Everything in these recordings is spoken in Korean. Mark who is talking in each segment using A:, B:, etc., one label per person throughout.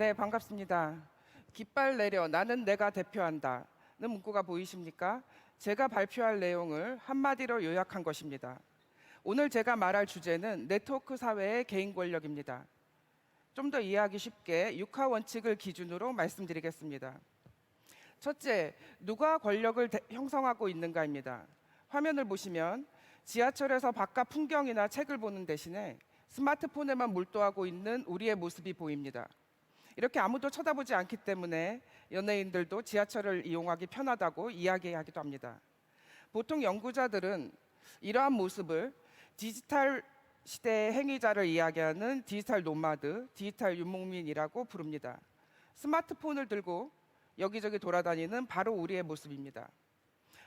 A: 네, 반갑습니다. 깃발 내려 나는 내가 대표한다는 문구가 보이십니까? 제가 발표할 내용을 한마디로 요약한 것입니다. 오늘 제가 말할 주제는 네트워크 사회의 개인 권력입니다. 좀 더 이해하기 쉽게 6하 원칙을 기준으로 말씀드리겠습니다. 첫째, 누가 권력을 형성하고 있는가입니다. 화면을 보시면 지하철에서 바깥 풍경이나 책을 보는 대신에 스마트폰에만 몰두하고 있는 우리의 모습이 보입니다. 이렇게 아무도 쳐다보지 않기 때문에 연예인들도 지하철을 이용하기 편하다고 이야기하기도 합니다. 보통 연구자들은 이러한 모습을 디지털 시대의 행위자를 이야기하는 디지털 노마드, 디지털 유목민이라고 부릅니다. 스마트폰을 들고 여기저기 돌아다니는 바로 우리의 모습입니다.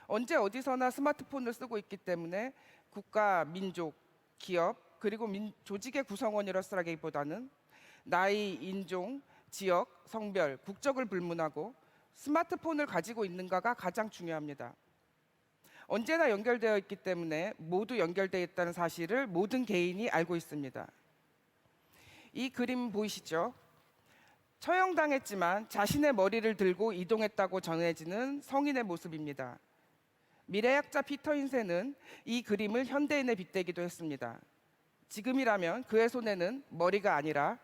A: 언제 어디서나 스마트폰을 쓰고 있기 때문에 국가, 민족, 기업, 그리고 조직의 구성원이라기보다는 나이, 인종, 지역, 성별, 국적을 불문하고 스마트폰을 가지고 있는가가 가장 중요합니다. 언제나 연결되어 있기 때문에 모두 연결되어 있다는 사실을 모든 개인이 알고 있습니다. 이 그림 보이시죠? 처형당했지만 자신의 머리를 들고 이동했다고 전해지는 성인의 모습입니다. 미래학자 피터 힌세는 이 그림을 현대인에 빗대기도 했습니다. 지금이라면 그의 손에는 머리가 아니라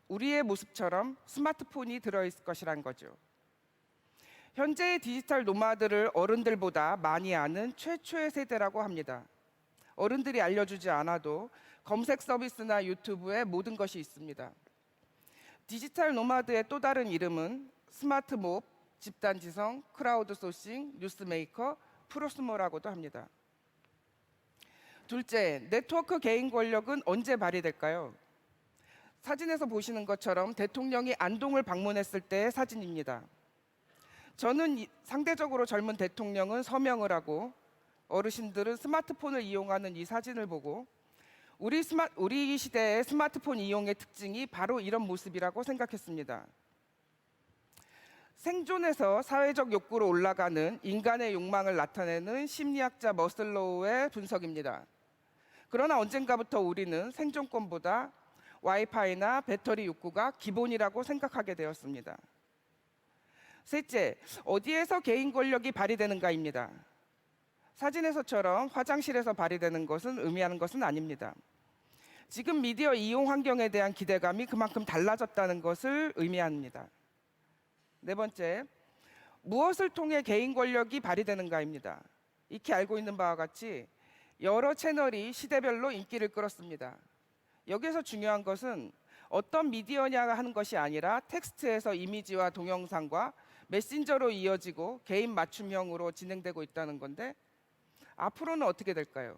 A: 우리의 모습처럼 스마트폰이 들어있을 것이란 거죠. 현재의 디지털 노마드를 어른들보다 많이 아는 최초의 세대라고 합니다. 어른들이 알려주지 않아도 검색 서비스나 유튜브에 모든 것이 있습니다. 디지털 노마드의 또 다른 이름은 스마트몹, 집단지성, 크라우드 소싱, 뉴스메이커, 프로스모라고도 합니다. 둘째, 네트워크 개인 권력은 언제 발휘될까요? 사진에서 보시는 것처럼 대통령이 안동을 방문했을 때의 사진입니다. 저는 상대적으로 젊은 대통령은 서명을 하고 어르신들은 스마트폰을 이용하는 이 사진을 보고 우리 시대의 스마트폰 이용의 특징이 바로 이런 모습이라고 생각했습니다. 생존에서 사회적 욕구로 올라가는 인간의 욕망을 나타내는 심리학자 머슬로우의 분석입니다. 그러나 언젠가부터 우리는 생존권보다 와이파이나 배터리 욕구가 기본이라고 생각하게 되었습니다. 셋째, 어디에서 개인 권력이 발휘되는가입니다. 사진에서처럼 화장실에서 발휘되는 것은 의미하는 것은 아닙니다. 지금 미디어 이용 환경에 대한 기대감이 그만큼 달라졌다는 것을 의미합니다. 네 번째, 무엇을 통해 개인 권력이 발휘되는가입니다. 익히 알고 있는 바와 같이 여러 채널이 시대별로 인기를 끌었습니다. 여기서 중요한 것은 어떤 미디어냐 하는 것이 아니라 텍스트에서 이미지와 동영상과 메신저로 이어지고 개인 맞춤형으로 진행되고 있다는 건데 앞으로는 어떻게 될까요?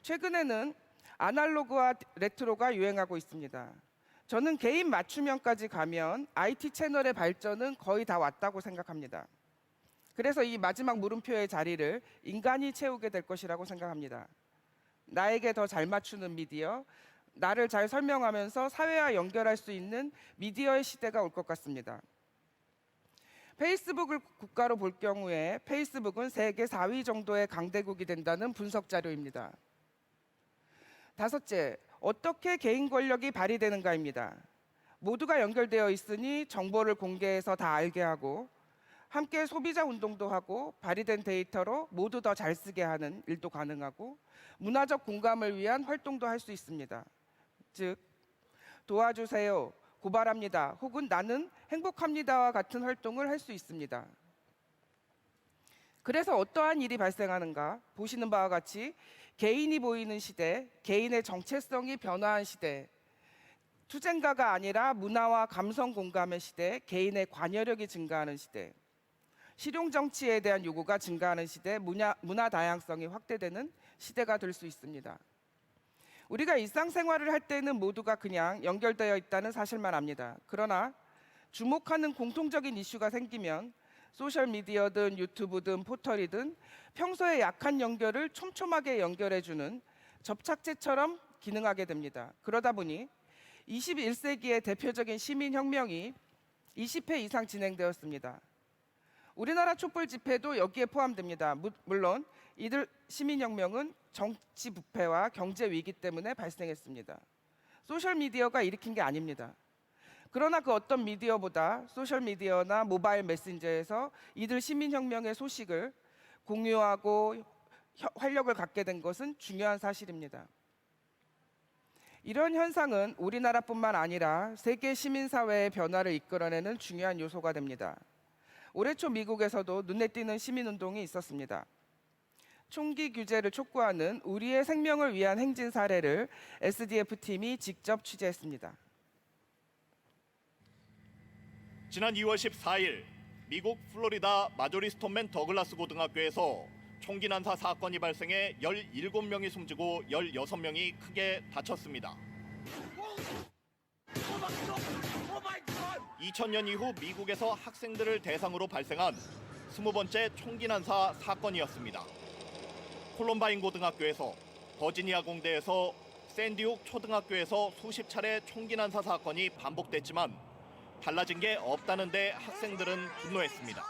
A: 최근에는 아날로그와 레트로가 유행하고 있습니다. 저는 개인 맞춤형까지 가면 IT 채널의 발전은 거의 다 왔다고 생각합니다. 그래서 이 마지막 물음표의 자리를 인간이 채우게 될 것이라고 생각합니다. 나에게 더 잘 맞추는 미디어, 나를 잘 설명하면서 사회와 연결할 수 있는 미디어의 시대가 올 것 같습니다. 페이스북을 국가로 볼 경우에 페이스북은 세계 4위 정도의 강대국이 된다는 분석 자료입니다. 다섯째, 어떻게 개인 권력이 발휘되는가입니다. 모두가 연결되어 있으니 정보를 공개해서 다 알게 하고 함께 소비자 운동도 하고 발휘된 데이터로 모두 더 잘 쓰게 하는 일도 가능하고 문화적 공감을 위한 활동도 할 수 있습니다. 즉, 도와주세요, 고발합니다, 혹은 나는 행복합니다와 같은 활동을 할 수 있습니다. 그래서 어떠한 일이 발생하는가? 보시는 바와 같이 개인이 보이는 시대, 개인의 정체성이 변화한 시대, 투쟁가가 아니라 문화와 감성 공감의 시대, 개인의 관여력이 증가하는 시대, 실용정치에 대한 요구가 증가하는 시대, 문화 다양성이 확대되는 시대가 될 수 있습니다. 우리가 일상생활을 할 때는 모두가 그냥 연결되어 있다는 사실만 압니다. 그러나 주목하는 공통적인 이슈가 생기면 소셜미디어든 유튜브든 포털이든 평소에 약한 연결을 촘촘하게 연결해주는 접착제처럼 기능하게 됩니다. 그러다 보니 21세기의 대표적인 시민혁명이 20회 이상 진행되었습니다. 우리나라 촛불 집회도 여기에 포함됩니다. 물론 이들 시민혁명은 정치 부패와 경제 위기 때문에 발생했습니다. 소셜미디어가 일으킨 게 아닙니다. 그러나 그 어떤 미디어보다 소셜미디어나 모바일 메신저에서 이들 시민혁명의 소식을 공유하고 활력을 갖게 된 것은 중요한 사실입니다. 이런 현상은 우리나라뿐만 아니라 세계 시민사회의 변화를 이끌어내는 중요한 요소가 됩니다. 올해 초 미국에서도 눈에 띄는 시민운동이 있었습니다. 총기 규제를 촉구하는 우리의 생명을 위한 행진 사례를 SDF-팀이 직접 취재했습니다.
B: 지난 2월 14일 미국 플로리다 마조리 스톤맨 더글라스 고등학교에서 총기 난사 사건이 발생해 17명이 숨지고 16명이 크게 다쳤습니다. 2000년 이후 미국에서 학생들을 대상으로 발생한 20번째 총기 난사 사건이었습니다. 콜럼바인 고등학교에서, 버지니아 공대에서, 샌디욱 초등학교에서 수십 차례 총기 난사 사건이 반복됐지만 달라진 게 없다는데 학생들은 분노했습니다.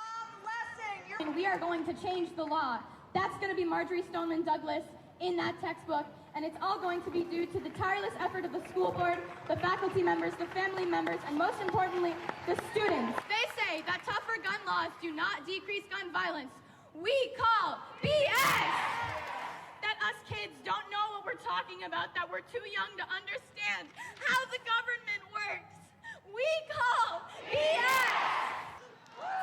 C: We are going to change the law. That's going to be Marjory Stoneman Douglas in that textbook, and it's all going to be due to the tireless effort of the school board, the faculty members, the family members, and most importantly, the students. They say that tougher gun laws do not decrease gun violence. We call BS! That us kids don't know what we're talking about, that we're too young to understand how the government works. We call BS!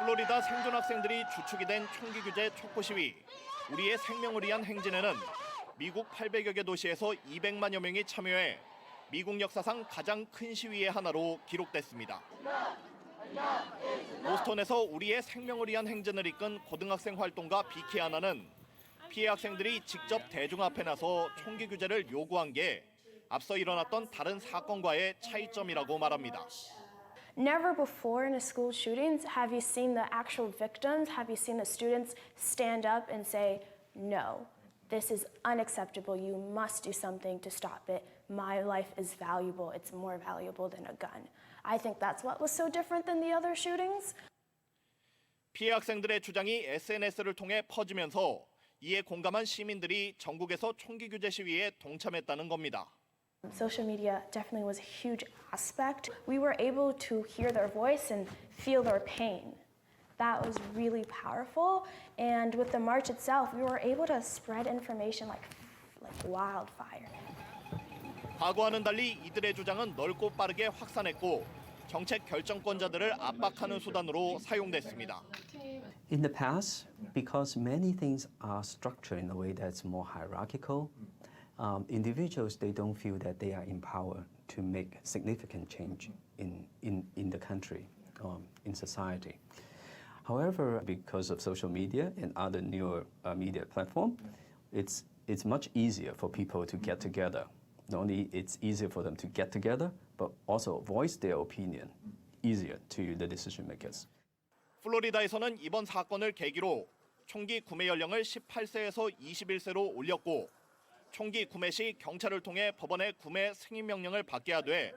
B: 플로리다 생존 학생들이 주축이 된 총기 규제 촉구 시위, 우리의 생명을 위한 행진에는 미국 800여 개 도시에서 200만여 명이 참여해 미국 역사상 가장 큰 시위의 하나로 기록됐습니다. 보스턴에서 우리의 생명을 위한 행진을 이끈 고등학생 활동가 비키 아나는 피해 학생들이 직접 대중 앞에 나서 총기 규제를 요구한 게 앞서 일어났던 다른 사건과의 차이점이라고 말합니다.
D: Never before in a school shootings have you seen the actual victims, have you seen the students stand up and say, no, this is unacceptable, you must do something to stop it. My life is valuable, it's more valuable than a gun. I think that's what was so different than the other shootings.
B: 피해 학생들의 주장이 SNS를 통해 퍼지면서 이에 공감한 시민들이 전국에서 총기 규제 시위에 동참했다는 겁니다.
D: Social media definitely was a huge aspect. We were able to hear their voice and feel their pain. That was really powerful. And with the march itself, we were able to spread information like wildfire.
B: 과거와는 달리 이들의 주장은 넓고 빠르게 확산했고 정책 결정권자들을 압박하는 수단으로 사용됐습니다.
E: In the past, because many things are structured in a way that's more hierarchical, individuals, they don't feel that they are empowered to make significant change in the country, in society. However, because of social media and other newer media platforms, it's much easier for people to get together. Not only it's easier for them to get together, but also voice their opinion easier to the decision makers.
B: 플로리다에서는 이번 사건을 계기로 총기 구매 연령을 18세에서 21세로 올렸고 총기 구매 시 경찰을 통해 법원에 구매 승인 명령을 받게 하되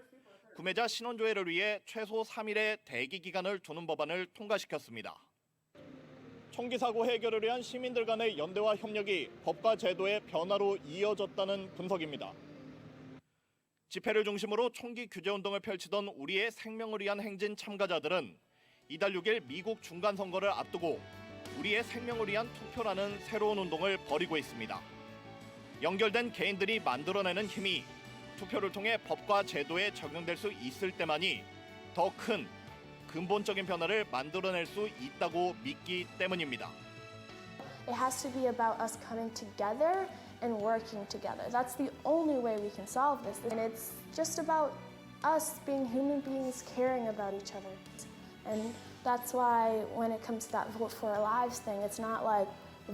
B: 구매자 신원 조회를 위해 최소 3일의 대기 기간을 두는 법안을 통과시켰습니다. 총기 사고 해결을 위한 시민들 간의 연대와 협력이 법과 제도의 변화로 이어졌다는 분석입니다. 집회를 중심으로 총기 규제 운동을 펼치던 우리의 생명을 위한 행진 참가자들은 이달 6일 미국 중간 선거를 앞두고 우리의 생명을 위한 투표라는 새로운 운동을 벌이고 있습니다. 연결된 개인들이 만들어내는 힘이 투표를 통해 법과 제도에 적용될 수 있을 때만이 더 큰 근본적인 변화를 만들어낼 수 있다고 믿기 때문입니다.
D: It has to be about us coming together and working together. That's the only way we can solve this. And it's just about us being human beings caring about each other. And that's why when it comes to that vote for our lives thing, it's not like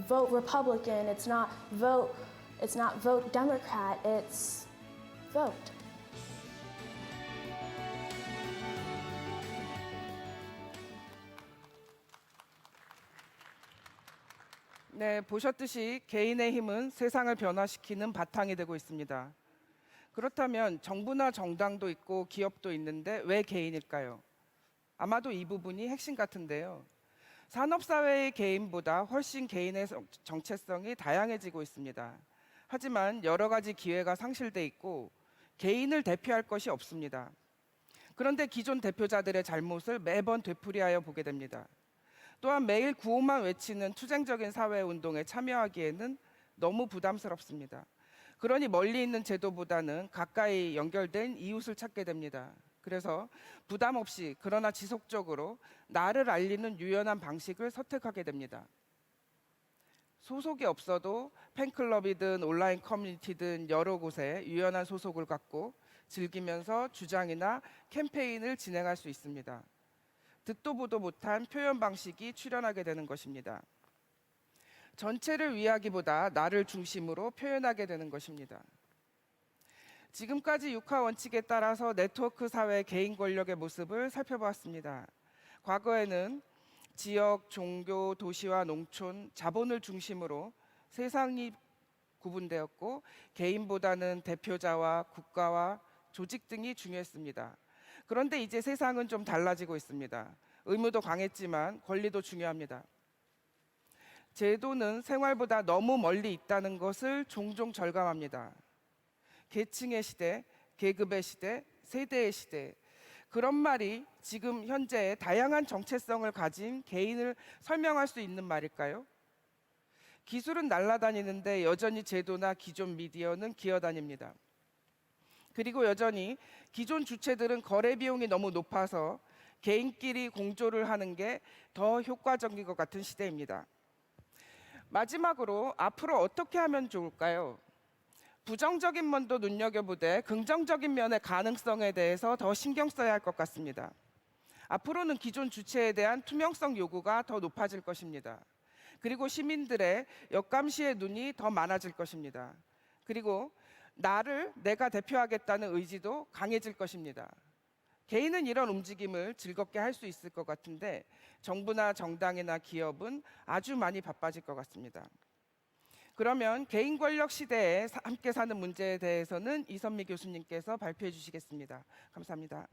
D: vote Republican, it's not vote Democrat, it's vote.
A: 네, 보셨듯이 개인의 힘은 세상을 변화시키는 바탕이 되고 있습니다. 그렇다면 정부나 정당도 있고 기업도 있는데 왜 개인일까요? 아마도 이 부분이 핵심 같은데요. 산업사회의 개인보다 훨씬 개인의 정체성이 다양해지고 있습니다. 하지만 여러 가지 기회가 상실돼 있고 개인을 대표할 것이 없습니다. 그런데 기존 대표자들의 잘못을 매번 되풀이하여 보게 됩니다. 또한 매일 구호만 외치는 투쟁적인 사회운동에 참여하기에는 너무 부담스럽습니다. 그러니 멀리 있는 제도보다는 가까이 연결된 이웃을 찾게 됩니다. 그래서 부담 없이 그러나 지속적으로 나를 알리는 유연한 방식을 선택하게 됩니다. 소속이 없어도 팬클럽이든 온라인 커뮤니티든 여러 곳에 유연한 소속을 갖고 즐기면서 주장이나 캠페인을 진행할 수 있습니다. 듣도 보도 못한 표현 방식이 출현하게 되는 것입니다. 전체를 위하기보다 나를 중심으로 표현하게 되는 것입니다. 지금까지 6화 원칙에 따라서 네트워크 사회 개인 권력의 모습을 살펴보았습니다. 과거에는 지역, 종교, 도시와 농촌, 자본을 중심으로 세상이 구분되었고 개인보다는 대표자와 국가와 조직 등이 중요했습니다. 그런데 이제 세상은 좀 달라지고 있습니다. 의무도 강했지만 권리도 중요합니다. 제도는 생활보다 너무 멀리 있다는 것을 종종 절감합니다. 계층의 시대, 계급의 시대, 세대의 시대. 그런 말이 지금 현재 다양한 정체성을 가진 개인을 설명할 수 있는 말일까요? 기술은 날아다니는데 여전히 제도나 기존 미디어는 기어다닙니다. 그리고 여전히 기존 주체들은 거래 비용이 너무 높아서 개인끼리 공조를 하는 게 더 효과적인 것 같은 시대입니다. 마지막으로 앞으로 어떻게 하면 좋을까요? 부정적인 면도 눈여겨보되 긍정적인 면의 가능성에 대해서 더 신경 써야 할 것 같습니다. 앞으로는 기존 주체에 대한 투명성 요구가 더 높아질 것입니다. 그리고 시민들의 역감시의 눈이 더 많아질 것입니다. 그리고 나를 내가 대표하겠다는 의지도 강해질 것입니다. 개인은 이런 움직임을 즐겁게 할 수 있을 것 같은데 정부나 정당이나 기업은 아주 많이 바빠질 것 같습니다. 그러면 개인 권력 시대에 함께 사는 문제에 대해서는 이선미 교수님께서 발표해 주시겠습니다. 감사합니다.